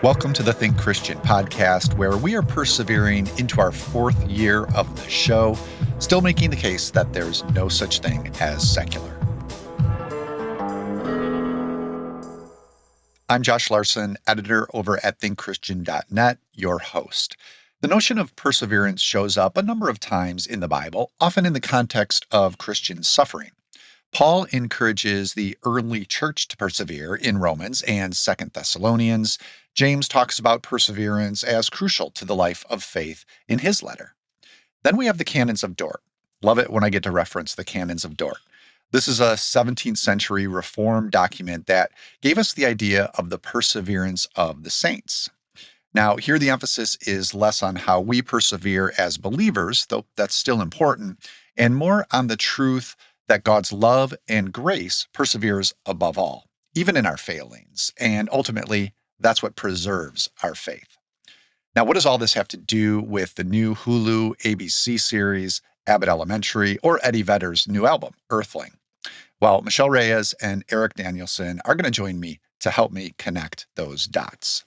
Welcome to the Think Christian podcast, where we are persevering into our fourth year of the show, still making the case that there's no such thing as secular. I'm Josh Larsen, editor over at thinkchristian.net, your host. The notion of perseverance shows up a number of times in the Bible, often in the context of Christian suffering. Paul encourages the early church to persevere in Romans and 2 Thessalonians. James talks about perseverance as crucial to the life of faith in his letter. Then we have the Canons of Dor. Love it when I get to reference the Canons of Dor. This is a 17th century Reformed document that gave us the idea of the perseverance of the saints. Now, here the emphasis is less on how we persevere as believers, though that's still important, and more on the truth that God's love and grace perseveres above all, even in our failings, and ultimately, that's what preserves our faith. Now, what does all this have to do with the new Hulu ABC series, Abbott Elementary, or Eddie Vedder's new album, Earthling? Well, Michelle Reyes and Aarik Danielsen are going to join me to help me connect those dots.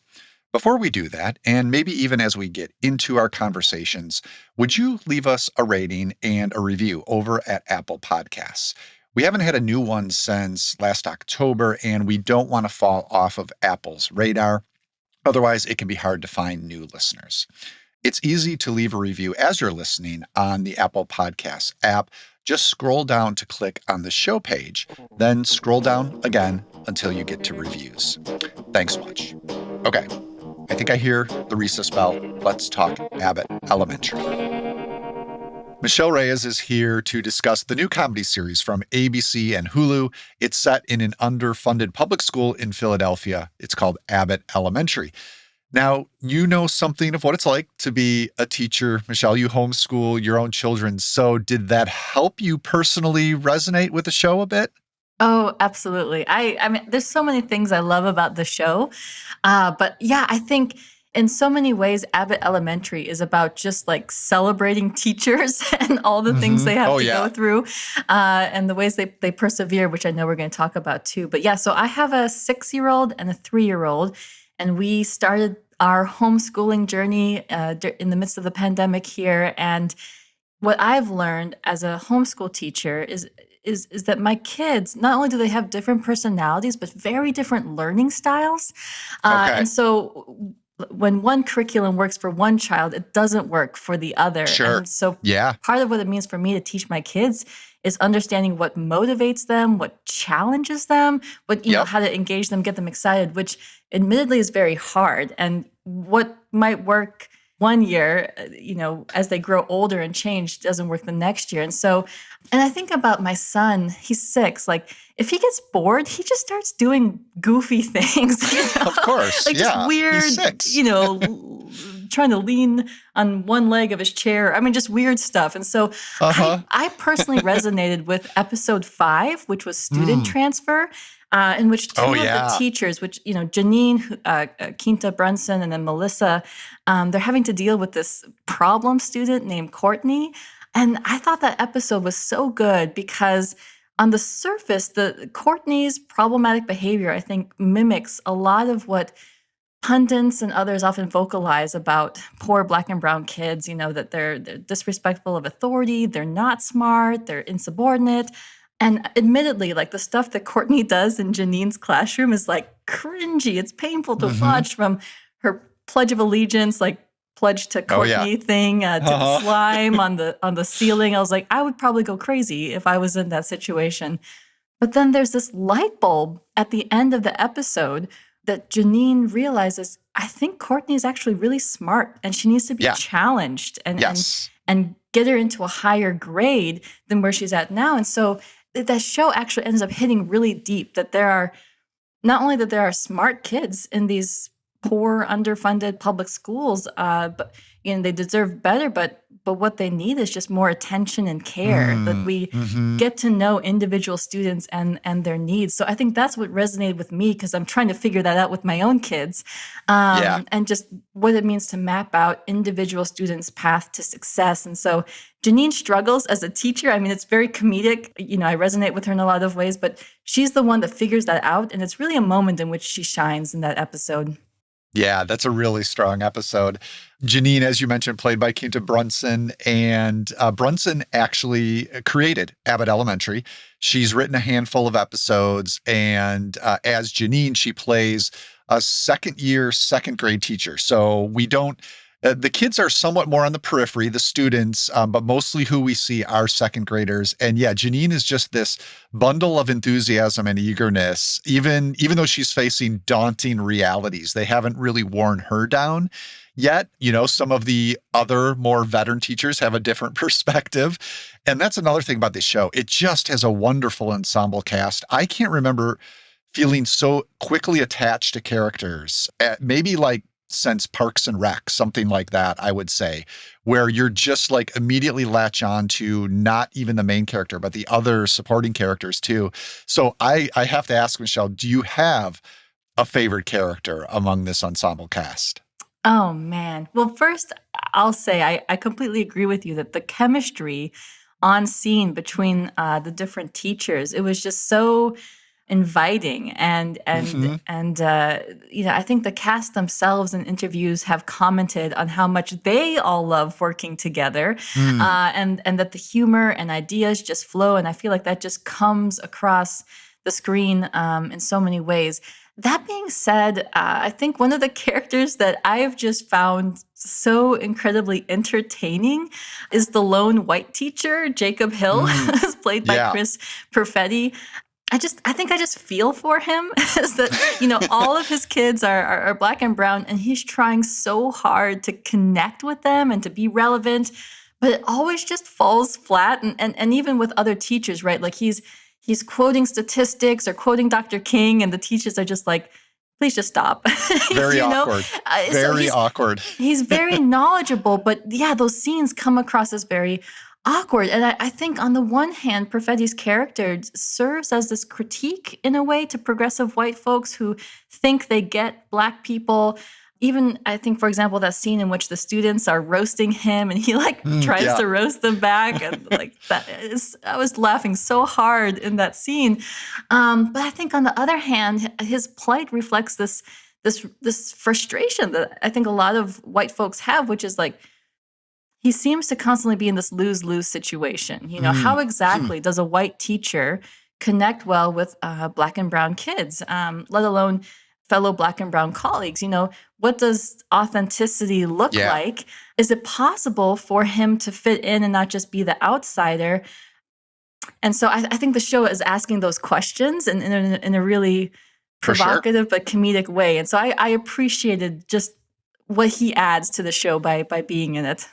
Before we do that, and maybe even as we get into our conversations, would you leave us a rating and a review over at Apple Podcasts? We haven't had a new one since last October, and we don't want to fall off of Apple's radar. Otherwise, it can be hard to find new listeners. It's easy to leave a review as you're listening on the Apple Podcasts app. Just scroll down to click on the show page, then scroll down again until you get to reviews. Thanks much. Okay. I think I hear the recess bell. Let's talk Abbott Elementary. Michelle Reyes is here to discuss the new comedy series from ABC and Hulu. It's set in an underfunded public school in Philadelphia. It's called Abbott Elementary. Now, you know something of what it's like to be a teacher. Michelle, you homeschool your own children. So did that help you personally resonate with the show a bit? Oh, absolutely. I mean, there's so many things I love about the show. But yeah, I think in so many ways, Abbott Elementary is about just like celebrating teachers and all the things they have to go through and the ways they persevere, which I know we're going to talk about too. But yeah, so I have a 6-year-old and a 3-year-old, and we started our homeschooling journey in the midst of the pandemic here. And what I've learned as a homeschool teacher is that my kids, not only do they have different personalities, but very different learning styles. And so when one curriculum works for one child, it doesn't work for the other. Sure. And so part of what it means for me to teach my kids is understanding what motivates them, what challenges them, how to engage them, get them excited, which admittedly is very hard. And what might work one year, as they grow older and change, doesn't work the next year. And I think about my son, he's 6, like if he gets bored, he just starts doing goofy things. Of course. Like just weird, he's 6. Trying to lean on one leg of his chair. I mean, just weird stuff. And so I personally resonated with episode 5, which was student transfer. In which two of the teachers, Janine, Quinta Brunson, and then Melissa, they're having to deal with this problem student named Courtney. And I thought that episode was so good because on the surface, the Courtney's problematic behavior, I think, mimics a lot of what pundits and others often vocalize about poor Black and brown kids, that they're disrespectful of authority, they're not smart, they're insubordinate. And admittedly, like the stuff that Courtney does in Janine's classroom is like cringy. It's painful to watch, from her Pledge of Allegiance, like pledge to Courtney thing, to the slime on the ceiling. I was like, I would probably go crazy if I was in that situation. But then there's this light bulb at the end of the episode that Janine realizes, I think Courtney is actually really smart and she needs to be challenged and get her into a higher grade than where she's at now. And so that show actually ends up hitting really deep, that there are smart kids in these poor, underfunded public schools, but they deserve better, but what they need is just more attention and care, that we get to know individual students and their needs. So I think that's what resonated with me, because I'm trying to figure that out with my own kids, and just what it means to map out individual students' path to success. And so Janine struggles as a teacher. I mean, it's very comedic. I resonate with her in a lot of ways, but she's the one that figures that out. And it's really a moment in which she shines in that episode. Yeah, that's a really strong episode. Janine, as you mentioned, played by Quinta Brunson, and Brunson actually created Abbott Elementary. She's written a handful of episodes, and as Janine, she plays a second year, second grade teacher. So we don't, the kids are somewhat more on the periphery, the students, but mostly who we see are second graders. And yeah, Janine is just this bundle of enthusiasm and eagerness, even though she's facing daunting realities. They haven't really worn her down yet. You know, some of the other more veteran teachers have a different perspective. And that's another thing about this show. It just has a wonderful ensemble cast. I can't remember feeling so quickly attached to characters, maybe like since Parks and Rec, something like that, I would say, where you're just like immediately latch on to not even the main character, but the other supporting characters too. So I have to ask, Michelle, do you have a favorite character among this ensemble cast? Oh, man. Well, first, I'll say I completely agree with you that the chemistry on scene between the different teachers, it was just so inviting Hmm. I think the cast themselves in interviews have commented on how much they all love working together, Mm, and that the humor and ideas just flow, and I feel like that just comes across the screen in so many ways. That being said, I think one of the characters that I've just found so incredibly entertaining is the lone white teacher, Jacob Hill, mm, who's played by yeah. Chris Perfetti. I think I just feel for him is that, all of his kids are black and brown, and he's trying so hard to connect with them and to be relevant, but it always just falls flat. And even with other teachers, right? Like he's quoting statistics or quoting Dr. King, and the teachers are just like, please just stop. Very you know? awkward. So Very awkward. he's very knowledgeable, but yeah, those scenes come across as very awkward. And I think on the one hand, Perfetti's character serves as this critique in a way to progressive white folks who think they get Black people. Even I think, for example, that scene in which the students are roasting him and he like Mm, tries yeah. to roast them back. And like I was laughing so hard in that scene. But I think on the other hand, his plight reflects this frustration that I think a lot of white folks have, which is like, he seems to constantly be in this lose-lose situation. How Mm, hmm. exactly does a white teacher connect well with Black and brown kids, let alone fellow Black and brown colleagues? What does authenticity look Yeah, like? Is it possible for him to fit in and not just be the outsider? And so I think the show is asking those questions in a really for sure. provocative but comedic way. And so I appreciated just what he adds to the show by being in it.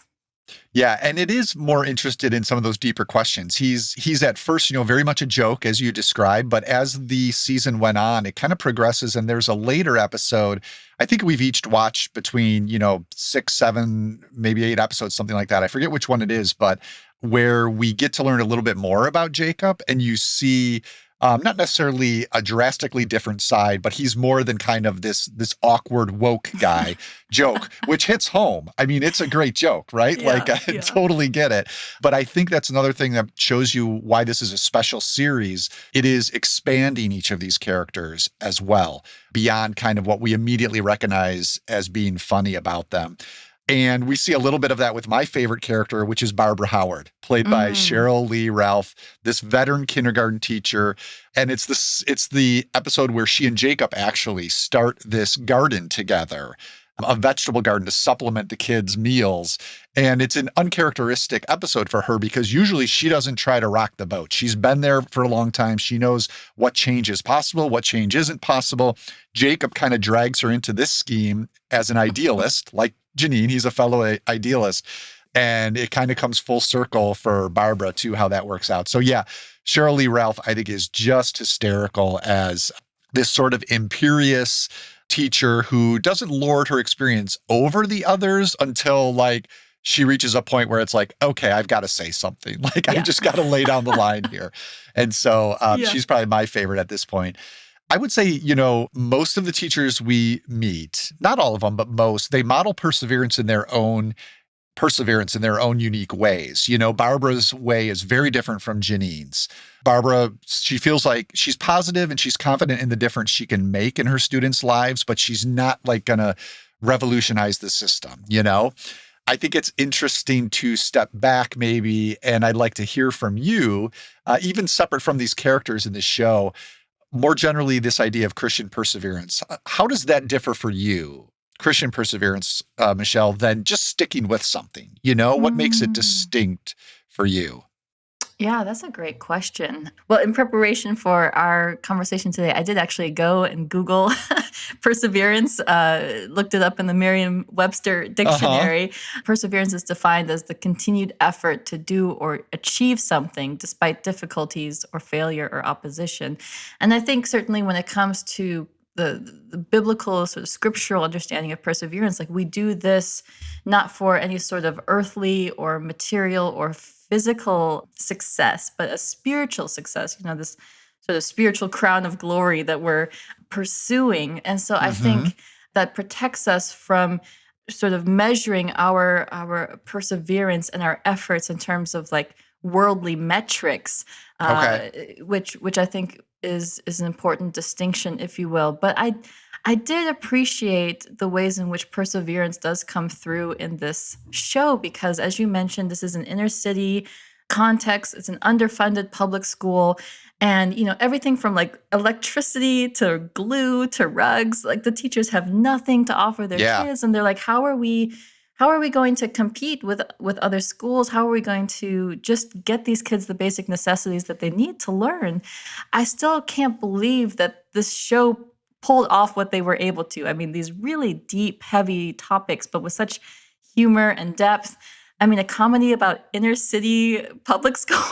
Yeah, and it is more interested in some of those deeper questions. He's at first, very much a joke as you described, but as the season went on, it kind of progresses and there's a later episode. I think we've each watched between, 6, 7, maybe 8 episodes, something like that. I forget which one it is, but where we get to learn a little bit more about Jacob and you see not necessarily a drastically different side, but he's more than kind of this awkward woke guy joke, which hits home. I mean, it's a great joke, right? Like Yeah, I yeah. totally get it. But I think that's another thing that shows you why this is a special series. It is expanding each of these characters as well beyond kind of what we immediately recognize as being funny about them. And we see a little bit of that with my favorite character, which is Barbara Howard, played by Mm. Cheryl Lee Ralph, this veteran kindergarten teacher. And it's the episode where she and Jacob actually start this garden together, a vegetable garden to supplement the kids' meals. And it's an uncharacteristic episode for her because usually she doesn't try to rock the boat. She's been there for a long time. She knows what change is possible, what change isn't possible. Jacob kind of drags her into this scheme as an idealist, like Janine, he's a fellow idealist. And it kind of comes full circle for Barbara too, how that works out. So yeah, Cheryl Lee Ralph, I think, is just hysterical as this sort of imperious teacher who doesn't lord her experience over the others until like she reaches a point where it's like, okay, I've got to say something. Like I've Yeah. just got to lay down the line here. And so Yeah. she's probably my favorite at this point. I would say, most of the teachers we meet, not all of them, but most, they model perseverance in their own perseverance in their own unique ways. Barbara's way is very different from Janine's. Barbara, she feels like she's positive and she's confident in the difference she can make in her students' lives, but she's not like gonna revolutionize the system. I think it's interesting to step back maybe, and I'd like to hear from you, even separate from these characters in the show, more generally, this idea of Christian perseverance. How does that differ for you? Christian perseverance, Michelle, than just sticking with something? What makes it distinct for you? Yeah, that's a great question. Well, in preparation for our conversation today, I did actually go and Google perseverance, looked it up in the Merriam-Webster dictionary. Perseverance is defined as the continued effort to do or achieve something despite difficulties or failure or opposition. And I think certainly when it comes to the biblical sort of scriptural understanding of perseverance, like we do this not for any sort of earthly or material or physical success, but a spiritual success, this sort of spiritual crown of glory that we're pursuing. And so I think that protects us from sort of measuring our perseverance and our efforts in terms of like worldly metrics, which I think is an important distinction, if you will. But I did appreciate the ways in which perseverance does come through in this show, because as you mentioned, this is an inner city context. It's an underfunded public school. And, everything from like electricity to glue to rugs, like the teachers have nothing to offer their kids. And they're like, how are we going to compete with other schools? How are we going to just get these kids the basic necessities that they need to learn? I still can't believe that this show pulled off what they were able to. I mean, these really deep, heavy topics, but with such humor and depth. I mean, a comedy about inner city public schools.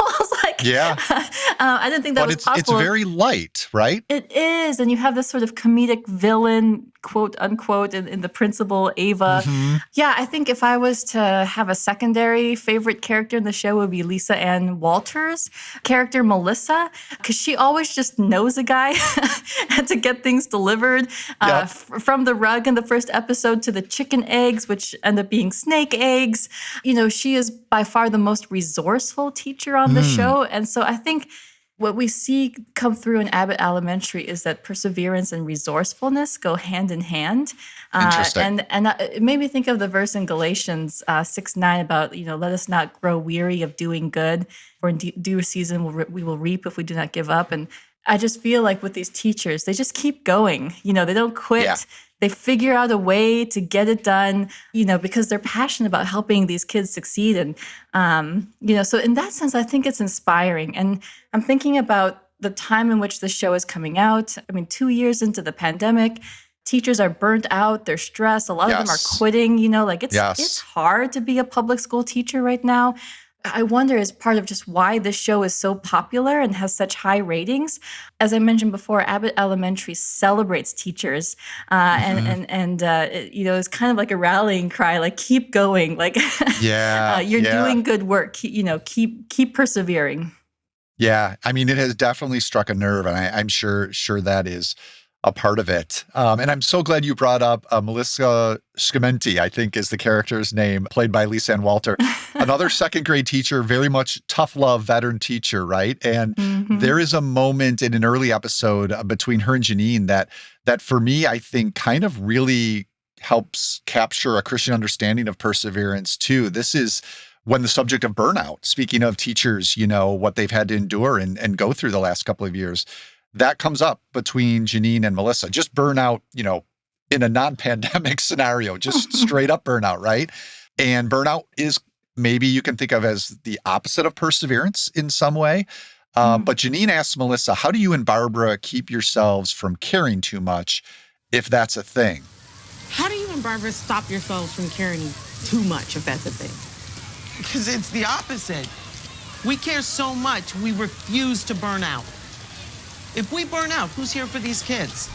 I didn't think that was possible. It's very light, right? It is. And you have this sort of comedic villain, quote unquote, in the principal, Ava. Yeah, I think if I was to have a secondary favorite character in the show, it would be Lisa Ann Walters' character, Melissa, because she always just knows a guy to get things delivered. From the rug in the first episode to the chicken eggs, which end up being snake eggs. She is by far the most resourceful teacher on the show. And so I think what we see come through in Abbott Elementary is that perseverance and resourcefulness go hand in hand. Interesting. And it made me think of the verse in Galatians 6:9 about, let us not grow weary of doing good, for in due season we will reap if we do not give up. And I just feel like with these teachers, they just keep going. They don't quit. Yeah. They figure out a way to get it done, because they're passionate about helping these kids succeed. And, so in that sense, I think it's inspiring. And I'm thinking about the time in which the show is coming out. I mean, 2 years into the pandemic, teachers are burnt out, they're stressed. A lot of them are quitting, it's hard to be a public school teacher right now. I wonder, as part of just why this show is so popular and has such high ratings. As I mentioned before, Abbott Elementary celebrates teachers, and it's kind of like a rallying cry, like keep going, like you're doing good work, keep persevering. Yeah, I mean, it has definitely struck a nerve, and I'm sure that is a part of it. And I'm so glad you brought up Melissa Scamenti, I think is the character's name, played by Lisa Ann Walter. Another second grade teacher, very much tough love veteran teacher, right? And there is a moment in an early episode between her and Janine that for me, I think kind of really helps capture a Christian understanding of perseverance too. This is when the subject of burnout, speaking of teachers, what they've had to endure and go through the last couple of years, that comes up between Janine and Melissa. Just burnout, in a non-pandemic scenario, just straight up burnout, right? And burnout is maybe you can think of as the opposite of perseverance in some way. But Janine asks Melissa, how do you and Barbara keep yourselves from caring too much, if that's a thing? How do you and Barbara stop yourselves from caring too much, if that's a thing? Because it's the opposite. We care so much, we refuse to burn out. If we burn out, who's here for these kids?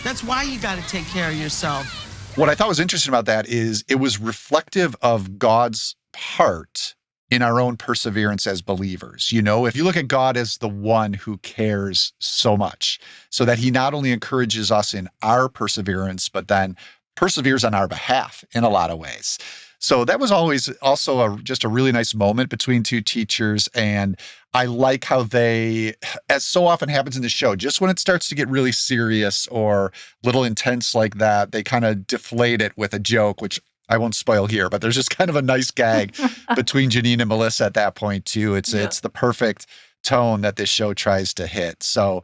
That's why you got to take care of yourself. What I thought was interesting about that is it was reflective of God's part in our own perseverance as believers. If you look at God as the one who cares so much, so that he not only encourages us in our perseverance, but then perseveres on our behalf in a lot of ways. So that was always also just a really nice moment between two teachers. And I like how they, as so often happens in the show, just when it starts to get really serious or a little intense like that, they kind of deflate it with a joke, which I won't spoil here, but there's just kind of a nice gag between Janine and Melissa at that point too. It's the perfect tone that this show tries to hit. So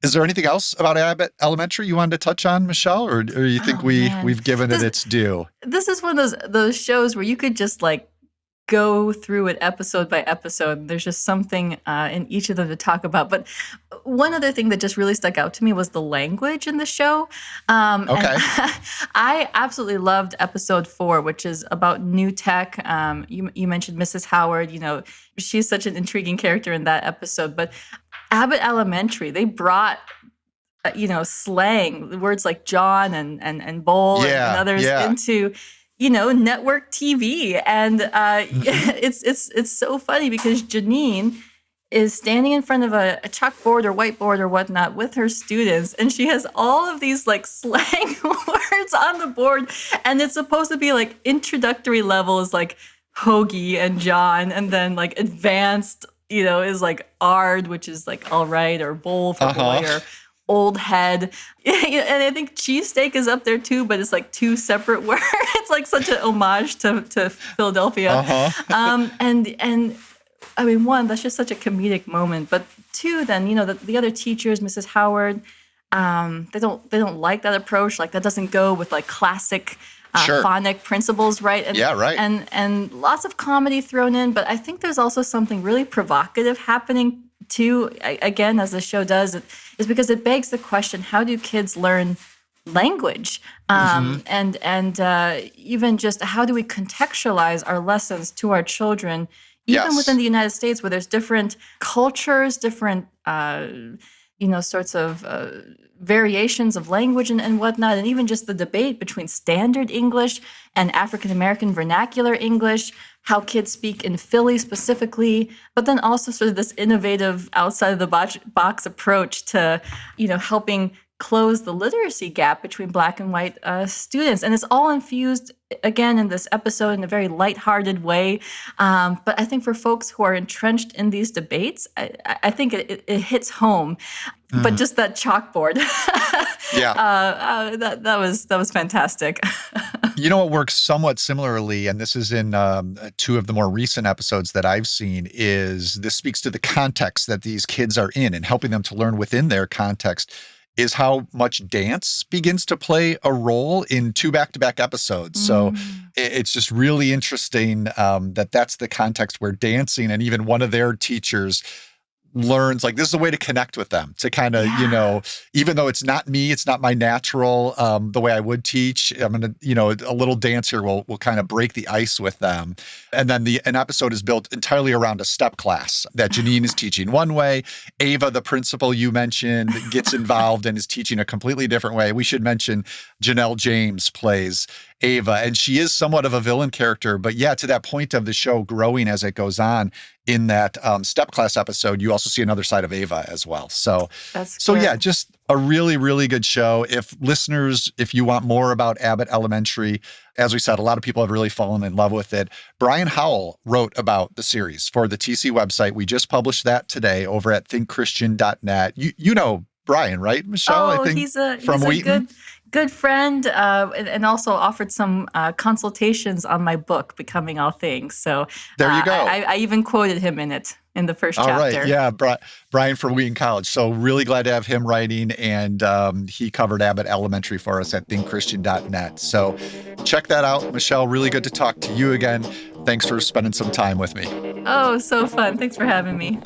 is there anything else about Abbott Elementary you wanted to touch on, Michelle, or you think we've given it its due? This is one of those shows where you could just like go through it episode by episode. There's just something in each of them to talk about. But one other thing that just really stuck out to me was the language in the show. Okay. I absolutely loved episode 4, which is about new tech. You mentioned Mrs. Howard. She's such an intriguing character in that episode. But Abbott Elementary, they brought slang, words like John and bowl and others into network TV. And it's so funny because Janine is standing in front of a chalkboard or whiteboard or whatnot with her students, and she has all of these like slang words on the board, and it's supposed to be like introductory level is like hoagie and John, and then like advanced is like ard, which is like all right, or bowl for boy, or old head. And I think cheesesteak is up there too, but it's like 2 separate words. It's like such an homage to Philadelphia. And I mean, 1, that's just such a comedic moment. But 2, then, the other teachers, Mrs. Howard, they don't like that approach. Like that doesn't go with like classic phonic principles, right? And, right. And lots of comedy thrown in, but I think there's also something really provocative happening too, again, as the show does, is because it begs the question, how do kids learn language? And even just how do we contextualize our lessons to our children, even within the United States, where there's different cultures, different, sorts of variations of language and whatnot, and even just the debate between standard English and African-American vernacular English, how kids speak in Philly specifically, but then also sort of this innovative outside of the box approach to, helping close the literacy gap between Black and white students. And it's all infused, again, in this episode in a very lighthearted way. But I think for folks who are entrenched in these debates, I think it hits home. But just that chalkboard, that was fantastic. What works somewhat similarly, and this is in 2 of the more recent episodes that I've seen, is this speaks to the context that these kids are in and helping them to learn within their context, is how much dance begins to play a role in 2 back-to-back episodes. So it's just really interesting that that's the context where dancing, and even one of their teachers learns, like, this is a way to connect with them, to kind of, even though it's not me, it's not my natural, the way I would teach, I'm going to, a little dance here will kind of break the ice with them. And then an episode is built entirely around a step class that Janine is teaching one way. Ava, the principal you mentioned, gets involved and is teaching a completely different way. We should mention Janelle James plays Ava, and she is somewhat of a villain character, but to that point of the show growing as it goes on, in that step class episode, you also see another side of Ava as well. So just a really, really good show. If you want more about Abbott Elementary, as we said, a lot of people have really fallen in love with it. Brian Howell wrote about the series for the TC website. We just published that today over at thinkchristian.net. You know Brian, right, Michelle? I think he's a Wheaton. Good friend, and also offered some consultations on my book, Becoming All Things. So there you go. I even quoted him in it in the first chapter. All right, yeah, Brian from Wheaton College. So really glad to have him writing, and he covered Abbott Elementary for us at thinkchristian.net. So check that out. Michelle, really good to talk to you again. Thanks for spending some time with me. Oh, so fun. Thanks for having me.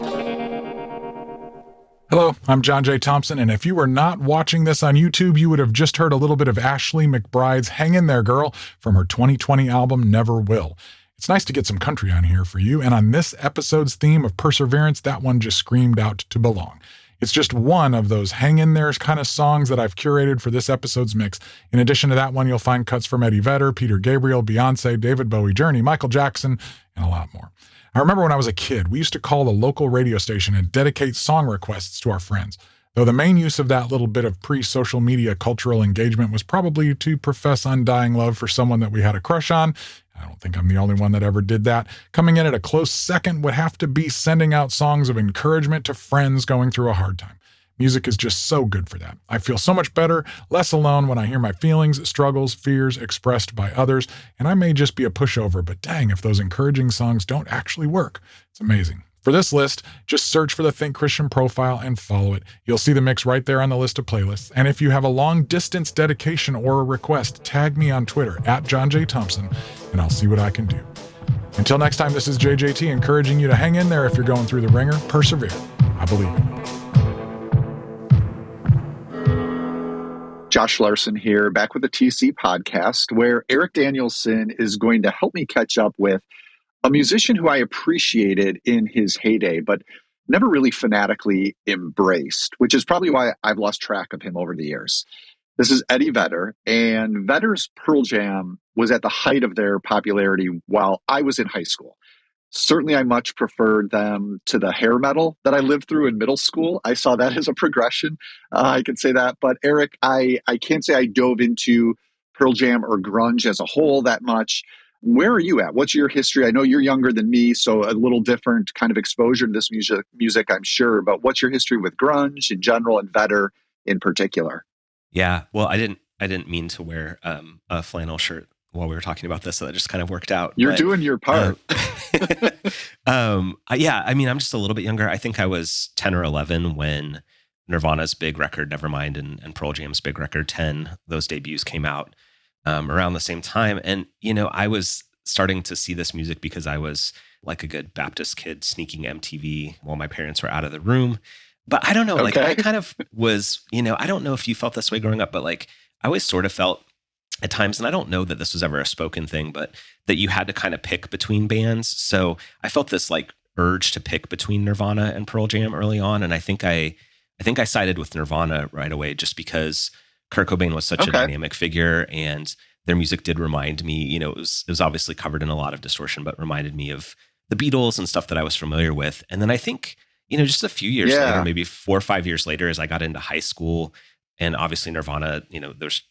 Hello, I'm John J. Thompson, and if you were not watching this on YouTube, you would have just heard a little bit of Ashley McBride's Hang In There Girl from her 2020 album, Never Will. It's nice to get some country on here for you, and on this episode's theme of perseverance, that one just screamed out to belong. It's just one of those hang in there kind of songs that I've curated for this episode's mix. In addition to that one, you'll find cuts from Eddie Vedder, Peter Gabriel, Beyonce, David Bowie, Journey, Michael Jackson, and a lot more. I remember when I was a kid, we used to call the local radio station and dedicate song requests to our friends. Though the main use of that little bit of pre-social media cultural engagement was probably to profess undying love for someone that we had a crush on. I don't think I'm the only one that ever did that. Coming in at a close second would have to be sending out songs of encouragement to friends going through a hard time. Music is just so good for that. I feel so much better, less alone when I hear my feelings, struggles, fears expressed by others, and I may just be a pushover, but dang, if those encouraging songs don't actually work. It's amazing. For this list, just search for the Think Christian profile and follow it. You'll see the mix right there on the list of playlists. And if you have a long-distance dedication or a request, tag me on Twitter @JohnJThompson, and I'll see what I can do. Until next time, this is JJT encouraging you to hang in there if you're going through the ringer. Persevere. I believe in it. Josh Larsen here, back with the TC podcast, where Aarik Danielsen is going to help me catch up with a musician who I appreciated in his heyday, but never really fanatically embraced, which is probably why I've lost track of him over the years. This is Eddie Vedder, and Vedder's Pearl Jam was at the height of their popularity while I was in high school. Certainly, I much preferred them to the hair metal that I lived through in middle school. I saw that as a progression. I can say that. But Aarik, I can't say I dove into Pearl Jam or grunge as a whole that much. Where are you at? What's your history? I know you're younger than me, so a little different kind of exposure to this music, I'm sure. But what's your history with grunge in general and Vedder in particular? Yeah, well, I didn't mean to wear a flannel shirt while we were talking about this, so that just kind of worked out. You're doing your part. Yeah, I mean, I'm just a little bit younger. I think I was 10 or 11 when Nirvana's big record, Nevermind, and Pearl Jam's big record, 10, those debuts came out around the same time. And, I was starting to see this music because I was like a good Baptist kid sneaking MTV while my parents were out of the room. But I don't know, like I kind of was, I don't know if you felt this way growing up, but like I always sort of felt at times, and I don't know that this was ever a spoken thing, but that you had to kind of pick between bands. So I felt this like urge to pick between Nirvana and Pearl Jam early on. And I think I sided with Nirvana right away just because Kurt Cobain was such a dynamic figure, and their music did remind me, it was obviously covered in a lot of distortion, but reminded me of the Beatles and stuff that I was familiar with. And then I think, just a few years later, maybe 4 or 5 years later, as I got into high school, and obviously Nirvana, there's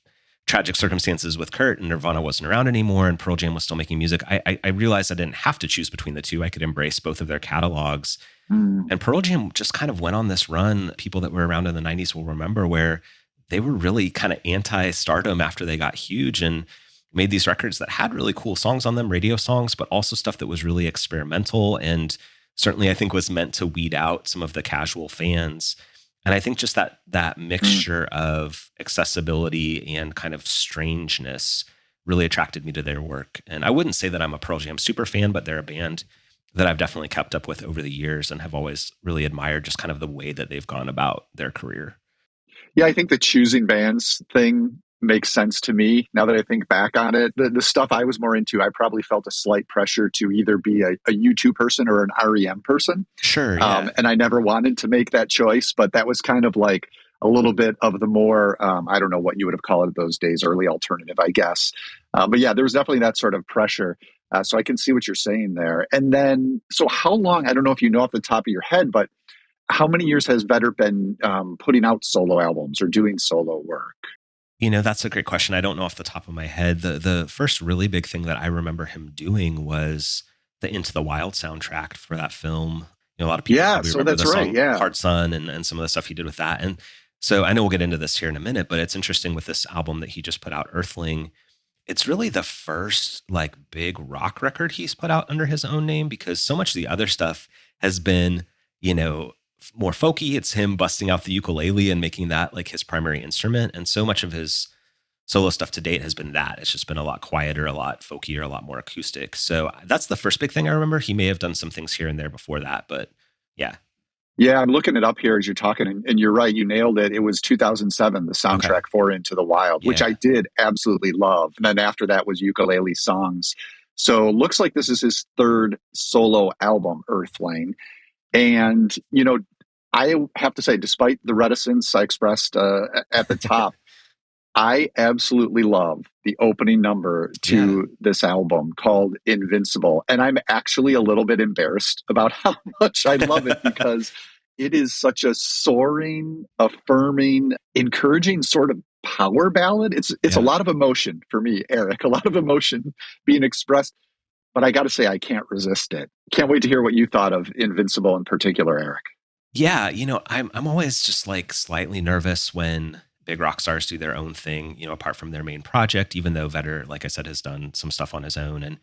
tragic circumstances with Kurt, and Nirvana wasn't around anymore, and Pearl Jam was still making music. I realized I didn't have to choose between the two. I could embrace both of their catalogs. And Pearl Jam just kind of went on this run. People that were around in the 90s will remember, where they were really kind of anti-stardom after they got huge and made these records that had really cool songs on them, radio songs, but also stuff that was really experimental, and certainly I think was meant to weed out some of the casual fans. And I think just that mixture of accessibility and kind of strangeness really attracted me to their work. And I wouldn't say that I'm a Pearl Jam super fan, but they're a band that I've definitely kept up with over the years and have always really admired just kind of the way that they've gone about their career. Yeah, I think the choosing bands thing makes sense to me now that I think back on it. The stuff I was more into, I probably felt a slight pressure to either be a U2 person or an REM person. Sure. Yeah. And I never wanted to make that choice, but that was kind of like a little bit of the more, I don't know what you would have called it those days, early alternative, I guess. But yeah, there was definitely that sort of pressure. So I can see what you're saying there. And then, so how long, I don't know if you know off the top of your head, but how many years has Vedder been putting out solo albums or doing solo work? That's a great question. I don't know off the top of my head. The first really big thing that I remember him doing was the Into the Wild soundtrack for that film. A lot of people probably remember the song Hard Sun and some of the stuff he did with that. And so I know we'll get into this here in a minute, but it's interesting with this album that he just put out, Earthling. It's really the first like big rock record he's put out under his own name, because so much of the other stuff has been, more folky. It's him busting out the ukulele and making that like his primary instrument. And so much of his solo stuff to date has been that. It's just been a lot quieter, a lot folkier, a lot more acoustic. So that's the first big thing I remember. He may have done some things here and there before that, but yeah. Yeah, I'm looking it up here as you're talking, and you're right. You nailed it. It was 2007, the soundtrack for Into the Wild, which I did absolutely love. And then after that was Ukulele Songs. So looks like this is his third solo album, Earthling. And, I have to say, despite the reticence I expressed at the top, I absolutely love the opening number to this album called Invincible. And I'm actually a little bit embarrassed about how much I love it, because It is such a soaring, affirming, encouraging sort of power ballad. It's a Yeah. lot of emotion for me, Aarik, a lot of emotion being expressed. But I got to say, I can't resist it. Can't wait to hear what you thought of Invincible in particular, Aarik. Yeah, I'm always just like slightly nervous when big rock stars do their own thing, apart from their main project, even though Vedder, like I said, has done some stuff on his own. And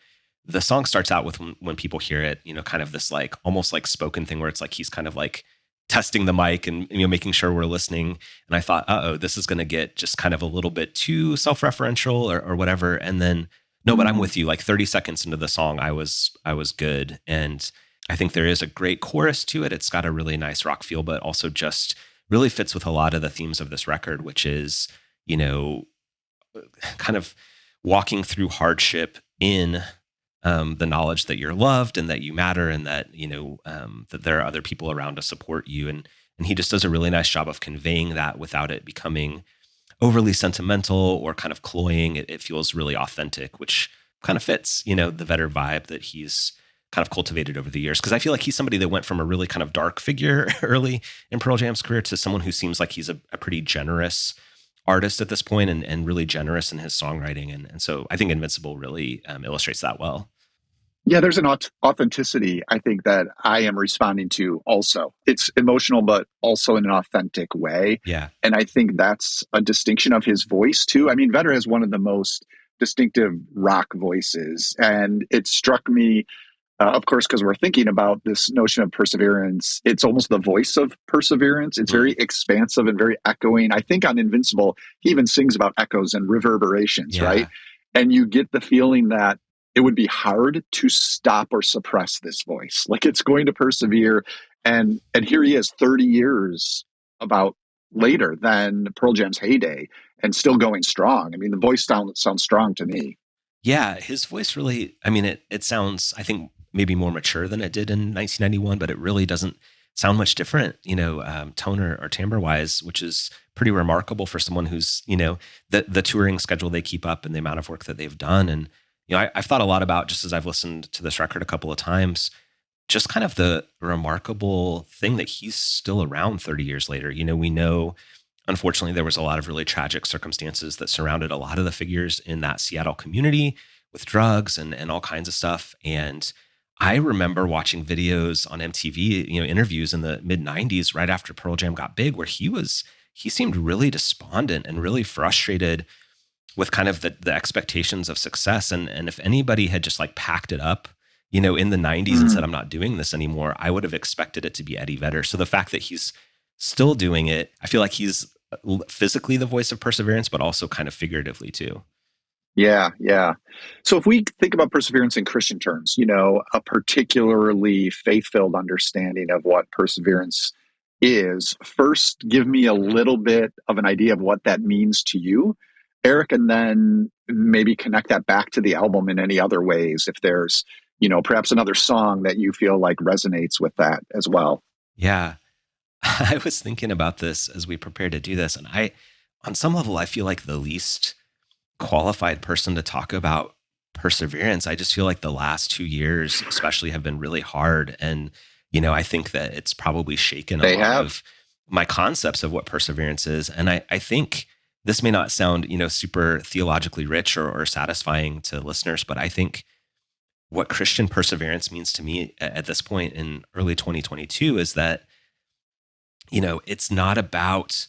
the song starts out with when people hear it, kind of this like almost like spoken thing where it's like he's kind of like testing the mic and making sure we're listening. And I thought, this is going to get just kind of a little bit too self-referential or whatever. And then no, but I'm with you. Like 30 seconds into the song, I was good. And I think there is a great chorus to it. It's got a really nice rock feel, but also just really fits with a lot of the themes of this record, which is, kind of walking through hardship in the knowledge that you're loved and that you matter and that, that there are other people around to support you. And he just does a really nice job of conveying that without it becoming overly sentimental or kind of cloying. It feels really authentic, which kind of fits, the Vedder vibe that he's kind of cultivated over the years. Because I feel like he's somebody that went from a really kind of dark figure early in Pearl Jam's career to someone who seems like he's a pretty generous artist at this point and really generous in his songwriting. And so I think Invincible really illustrates that well. Yeah, there's an authenticity, I think, that I am responding to also. It's emotional, but also in an authentic way. Yeah. And I think that's a distinction of his voice, too. I mean, Vedder has one of the most distinctive rock voices. And it struck me, of course, because we're thinking about this notion of perseverance. It's almost the voice of perseverance. It's very expansive and very echoing. I think on Invincible, he even sings about echoes and reverberations, right? And you get the feeling that it would be hard to stop or suppress this voice. Like it's going to persevere. And here he is 30 years about later than Pearl Jam's heyday and still going strong. I mean, the voice sounds strong to me. Yeah, his voice really, I mean, it sounds, I think, maybe more mature than it did in 1991, but it really doesn't sound much different, tone or timbre wise, which is pretty remarkable for someone who's, the touring schedule they keep up and the amount of work that they've done. And, I've thought a lot about, just as I've listened to this record a couple of times, just kind of the remarkable thing that he's still around 30 years later. We know, unfortunately, there was a lot of really tragic circumstances that surrounded a lot of the figures in that Seattle community with drugs and all kinds of stuff. And I remember watching videos on MTV, interviews in the mid 90s, right after Pearl Jam got big, where he seemed really despondent and really frustrated with kind of the expectations of success. And if anybody had just like packed it up, in the 90s and said, I'm not doing this anymore, I would have expected it to be Eddie Vedder. So the fact that he's still doing it, I feel like he's physically the voice of perseverance, but also kind of figuratively too. Yeah. So if we think about perseverance in Christian terms, a particularly faith-filled understanding of what perseverance is, first give me a little bit of an idea of what that means to you, Aarik, and then maybe connect that back to the album in any other ways. If there's, perhaps another song that you feel like resonates with that as well. Yeah. I was thinking about this as we prepared to do this. And on some level, I feel like the least qualified person to talk about perseverance. I just feel like the last 2 years, especially, have been really hard. And, I think that it's probably shaken a lot of my concepts of what perseverance is. And I think this may not sound, super theologically rich or satisfying to listeners, but I think what Christian perseverance means to me at this point in early 2022 is that, it's not about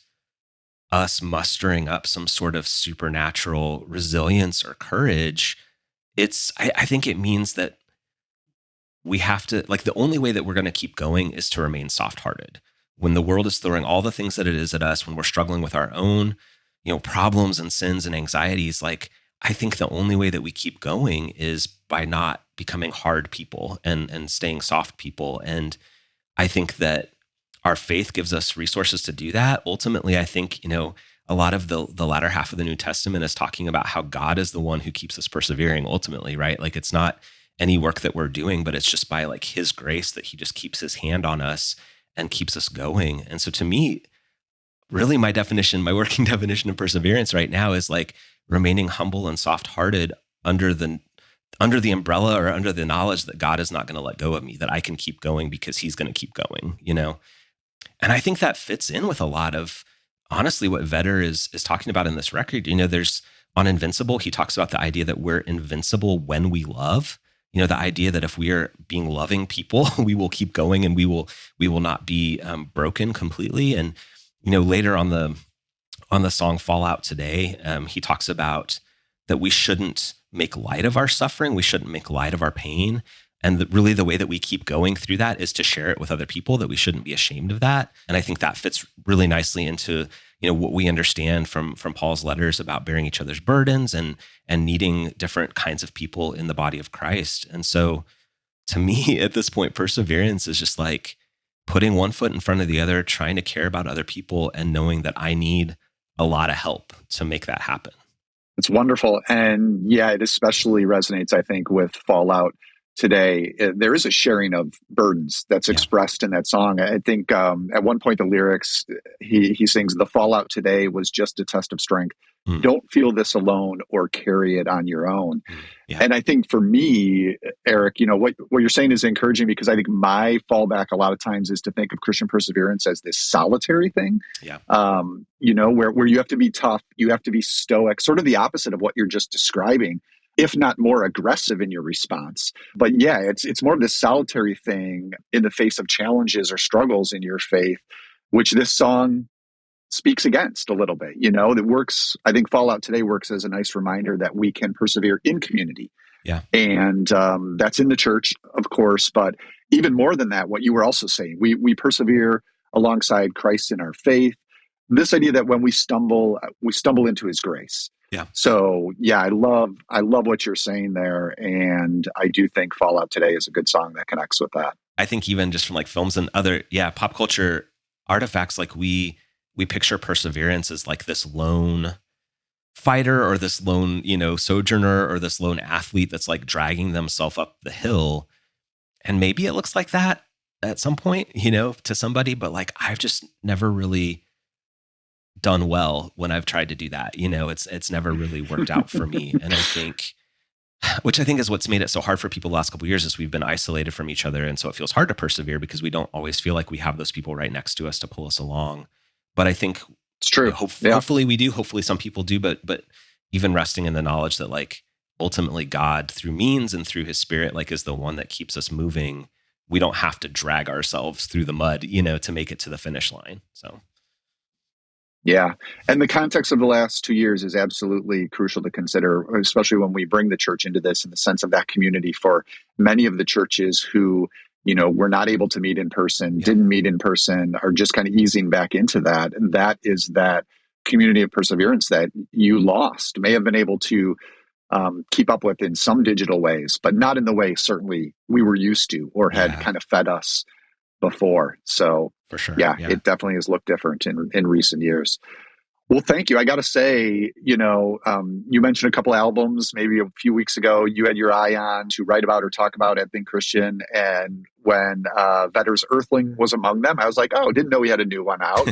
us mustering up some sort of supernatural resilience or courage. I think it means that we have to, like, the only way that we're going to keep going is to remain soft-hearted. When the world is throwing all the things that it is at us, when we're struggling with our own, problems and sins and anxieties, like, I think the only way that we keep going is by not becoming hard people and staying soft people. And I think that our faith gives us resources to do that. Ultimately, I think, a lot of the latter half of the New Testament is talking about how God is the one who keeps us persevering ultimately, right? Like, it's not any work that we're doing, but it's just by like his grace that he just keeps his hand on us and keeps us going. And so to me, really my working definition of perseverance right now is like remaining humble and soft-hearted under the umbrella or under the knowledge that God is not going to let go of me, that I can keep going because he's going to keep going, And I think that fits in with a lot of, honestly, what Vedder is talking about in this record. There's on Invincible, he talks about the idea that we're invincible when we love. The idea that if we are being loving people, we will keep going and we will not be broken completely. And later on the song Fallout Today, he talks about that we shouldn't make light of our suffering, we shouldn't make light of our pain. And really the way that we keep going through that is to share it with other people, that we shouldn't be ashamed of that. And I think that fits really nicely into what we understand from Paul's letters about bearing each other's burdens and needing different kinds of people in the body of Christ. And so to me at this point, perseverance is just like putting one foot in front of the other, trying to care about other people and knowing that I need a lot of help to make that happen. It's wonderful. And yeah, it especially resonates, I think, with Fallout Today. There is a sharing of burdens that's expressed in that song. I think at one point the lyrics, he sings, "The fallout today was just a test of strength. Don't feel this alone or carry it on your own." Yeah. And I think for me, Aarik, what you're saying is encouraging, because I think my fallback a lot of times is to think of Christian perseverance as this solitary thing. Yeah. Where you have to be tough, you have to be stoic, sort of the opposite of what you're just describing, if not more aggressive in your response. But yeah, it's more of this solitary thing in the face of challenges or struggles in your faith, which this song speaks against a little bit. That works. I think Fallout Today works as a nice reminder that we can persevere in community. Yeah. And that's in the church, of course, but even more than that, what you were also saying, we persevere alongside Christ in our faith. This idea that when we stumble into his grace. Yeah. So yeah, I love what you're saying there. And I do think Fallout Today is a good song that connects with that. I think even just from like films and other, pop culture artifacts, like we picture perseverance as like this lone fighter or this lone, sojourner or this lone athlete that's like dragging themselves up the hill. And maybe it looks like that at some point, to somebody, but like, I've just never really done well when I've tried to do that. It's never really worked out for me. And I think, which I think is what's made it so hard for people the last couple of years, is we've been isolated from each other. And so it feels hard to persevere because we don't always feel like we have those people right next to us to pull us along. But I think it's true. Hopefully we do. Hopefully some people do. But even resting in the knowledge that like ultimately God through means and through his spirit, like is the one that keeps us moving. We don't have to drag ourselves through the mud, to make it to the finish line. So. Yeah. And the context of the last 2 years is absolutely crucial to consider, especially when we bring the church into this, in the sense of that community for many of the churches who, were not able to meet in person, didn't meet in person, are just kind of easing back into that. And that is that community of perseverance that you lost, may have been able to keep up with in some digital ways, but not in the way certainly we were used to or had kind of fed us before. So for sure. Yeah, it definitely has looked different in recent years. Well, thank you. I got to say, you mentioned a couple albums maybe a few weeks ago you had your eye on to write about or talk about at Think Christian. And when Vedder's Earthling was among them, I was like, oh, didn't know he had a new one out,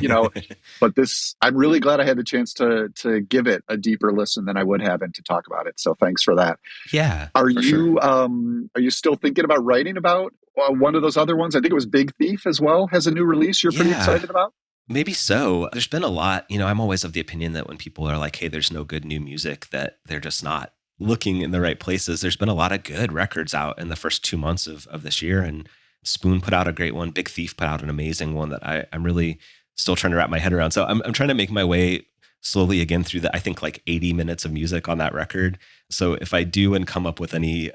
But I'm really glad I had the chance to give it a deeper listen than I would have and to talk about it. So thanks for that. Yeah. Are you still thinking about writing about one of those other ones? I think it was Big Thief as well, has a new release you're pretty excited about? Maybe so. There's been a lot, I'm always of the opinion that when people are like, hey, there's no good new music, that they're just not looking in the right places. There's been a lot of good records out in the first 2 months of this year. And Spoon put out a great one. Big Thief put out an amazing one that I'm really still trying to wrap my head around. So I'm trying to make my way slowly again through I think like 80 minutes of music on that record. So if I do and come up with any,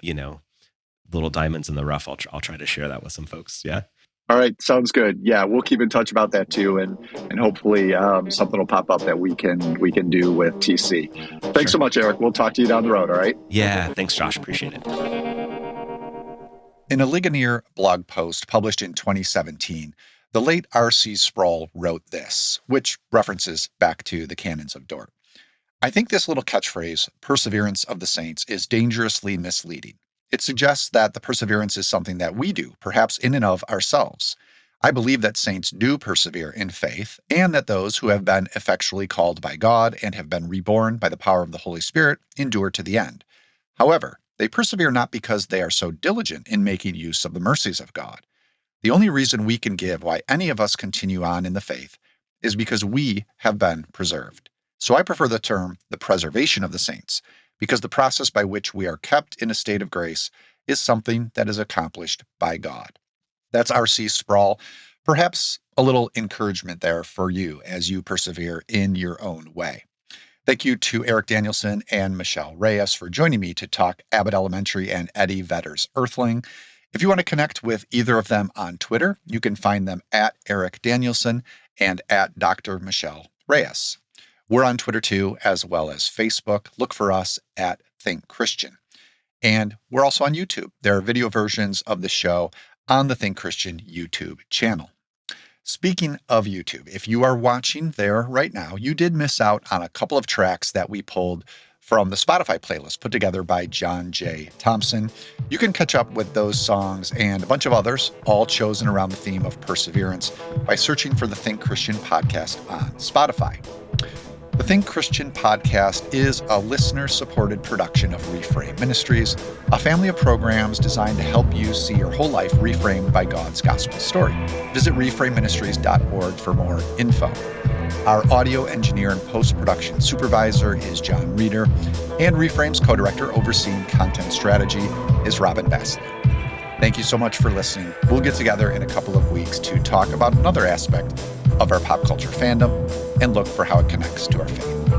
little diamonds in the rough, I'll try to share that with some folks. Yeah. All right. Sounds good. Yeah. We'll keep in touch about that too. And hopefully something will pop up that we can do with TC. Thanks so much, Aarik. We'll talk to you down the road. All right. Yeah. Thanks, Josh. Appreciate it. In a Ligonier blog post published in 2017, the late R.C. Sproul wrote this, which references back to the Canons of Dor. I think this little catchphrase, perseverance of the saints, is dangerously misleading. It suggests that the perseverance is something that we do, perhaps in and of ourselves. I believe that saints do persevere in faith, and that those who have been effectually called by God and have been reborn by the power of the Holy Spirit endure to the end. However, they persevere not because they are so diligent in making use of the mercies of God. The only reason we can give why any of us continue on in the faith is because we have been preserved. So I prefer the term the preservation of the saints, because the process by which we are kept in a state of grace is something that is accomplished by God. That's R.C. Sproul. Perhaps a little encouragement there for you as you persevere in your own way. Thank you to Aarik Danielsen and Michelle Reyes for joining me to talk Abbott Elementary and Eddie Vedder's Earthling. If you want to connect with either of them on Twitter, you can find them at Aarik Danielsen and at Dr. Michelle Reyes. We're on Twitter too, as well as Facebook. Look for us at Think Christian. And we're also on YouTube. There are video versions of the show on the Think Christian YouTube channel. Speaking of YouTube, if you are watching there right now, you did miss out on a couple of tracks that we pulled from the Spotify playlist put together by John J. Thompson. You can catch up with those songs and a bunch of others, all chosen around the theme of perseverance, by searching for the Think Christian podcast on Spotify. The Think Christian podcast is a listener-supported production of Reframe Ministries, a family of programs designed to help you see your whole life reframed by God's gospel story. Visit reframeministries.org for more info. Our audio engineer and post-production supervisor is John Reeder, and Reframe's co-director overseeing content strategy is Robin Bassler. Thank you so much for listening. We'll get together in a couple of weeks to talk about another aspect of our pop culture fandom and look for how it connects to our faith.